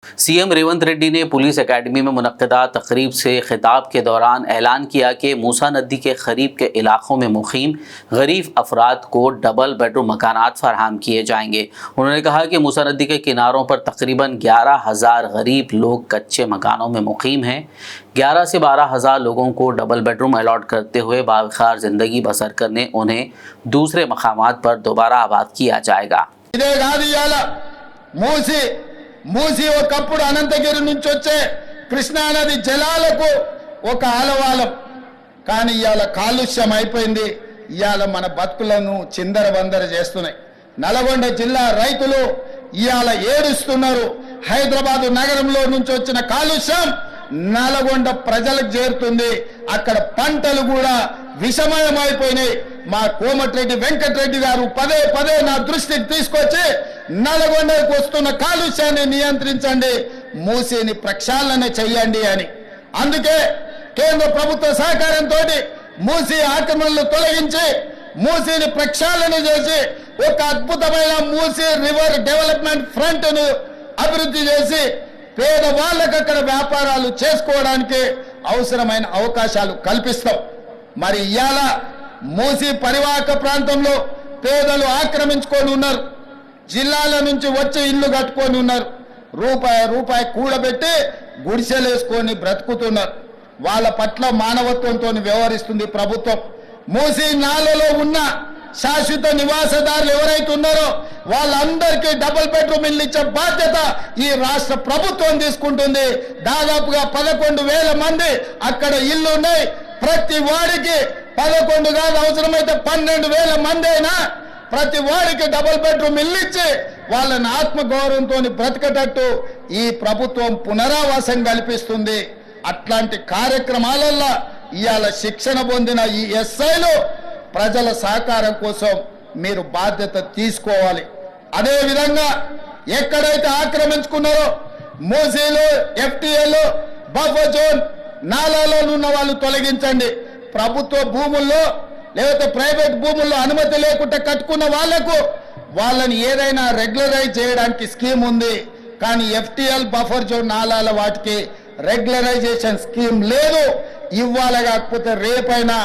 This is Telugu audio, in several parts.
सीएम रेवंत रेड्डी ने पुलिस एकेडमी में मुनक्किदा तकरीब से खिताब के दौरान ऐलान किया कि मूसा नदी के करीब के इलाकों में मुकीम गरीब अफराद को डबल बेडरूम मकानात फराहम किए जाएंगे। उन्होंने कहा कि मूसा नदी के किनारों पर तकरीबन 11,000 गरीब लोग कच्चे मकानों में मुकीम हैं। 11 से 12,000 लोगों को डबल बेडरूम अलॉट करते हुए बावखार ज़िंदगी बसर करने उन्हें दूसरे मकामात पर दोबारा आबाद किया जाएगा। మూసి ఒకప్పుడు అనంతగిరి నుంచి వచ్చే కృష్ణానది జలాలకు ఒక ఆలవాలం, కానీ ఇవాళ కాలుష్యం అయిపోయింది. ఇవాళ మన బతుకులను చిందరవందర చేస్తున్నాయి. నల్గొండ జిల్లా రైతులు ఇవాళ ఏడుస్తున్నారు. హైదరాబాద్ నగరంలో నుంచి వచ్చిన కాలుష్యం నల్గొండ ప్రజలకు చేరుతుంది. అక్కడ పంటలు కూడా విషమయం అయిపోయినాయి. మా కోమటిరెడ్డి వెంకటరెడ్డి గారు పదే పదే నా దృష్టికి తీసుకొచ్చి నల్గొండకు వస్తున్న కాలుష్యాన్ని నియంత్రించండి, మూసిని ప్రక్షాళన చేయండి అని. అందుకే కేంద్ర ప్రభుత్వ సహకారంతో మూసి ఆక్రమణలు తొలగించి మూసిని ప్రక్షాళన చేసి ఒక అద్భుతమైన మూసి రివర్ డెవలప్మెంట్ ఫ్రంట్ ను అభివృద్ధి చేసి పేదవాళ్ళకు అక్కడ వ్యాపారాలు చేసుకోవడానికి అవసరమైన అవకాశాలు కల్పిస్తాం. మరి ఇవాళ మూసి పరివాహక ప్రాంతంలో పేదలు ఆక్రమించుకొని ఉన్నారు. జిల్లాల నుంచి వచ్చి ఇల్లు కట్టుకొని ఉన్నారు. రూపాయి కూడబెట్టి గుడిసెలేసుకొని బ్రతుకుతున్నారు. వాళ్ళ పట్ల మానవత్వంతో వ్యవహరిస్తుంది ప్రభుత్వం. మూసి నాలలో ఉన్న శాశ్వత నివాసదారులు ఎవరైతే ఉన్నారో వాళ్ళందరికీ డబుల్ బెడ్రూమ్ ఇల్లు ఇచ్చే బాధ్యత ఈ రాష్ట్ర ప్రభుత్వం తీసుకుంటుంది. దాదాపుగా 11,000 మంది అక్కడ ఇల్లు ఉన్నాయి. ప్రతి వాడికి 11 కాదు, అవసరమైతే 12,000 మంది అయినా ప్రతి వాడికి డబుల్ బెడ్రూమ్ ఇల్లు ఇచ్చి వాళ్ళని ఆత్మగౌరవంతో బ్రతకటట్టు ఈ ప్రభుత్వం పునరావాసం కల్పిస్తుంది. అట్లాంటి కార్యక్రమాలలో ఇవాళ శిక్షణ పొందిన ఈ ఎస్ఐలు ప్రజల సహకారం కోసం మీరు బాధ్యత తీసుకోవాలి. అదే విధంగా ఎక్కడైతే ఆక్రమించుకున్నారో మూసీలు, ఎఫ్టీఏలు, బఫర్ జోన్ నాలాలో ఉన్న వాళ్ళు తొలగించండి. ప్రభుత్వ భూముల్లో లేకపోతే ప్రైవేట్ భూముల్లో అనుమతి లేకుండా కట్టుకున్న వాళ్ళని ఏదైనా రెగ్యులరైజ్ చేయడానికి స్కీమ్ ఉంది. కానీ ఎఫ్టీఎల్, బఫర్ జోన్ నాలాల వాటికి రెగ్యులరైజేషన్ స్కీమ్ లేదు. ఇవాళ కాకపోతే రేపైనా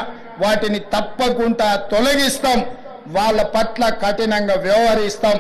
వాటిని తప్పకుండా తొలగిస్తాం. వాళ్ళ పట్ల కఠినంగా వ్యవహరిస్తాం.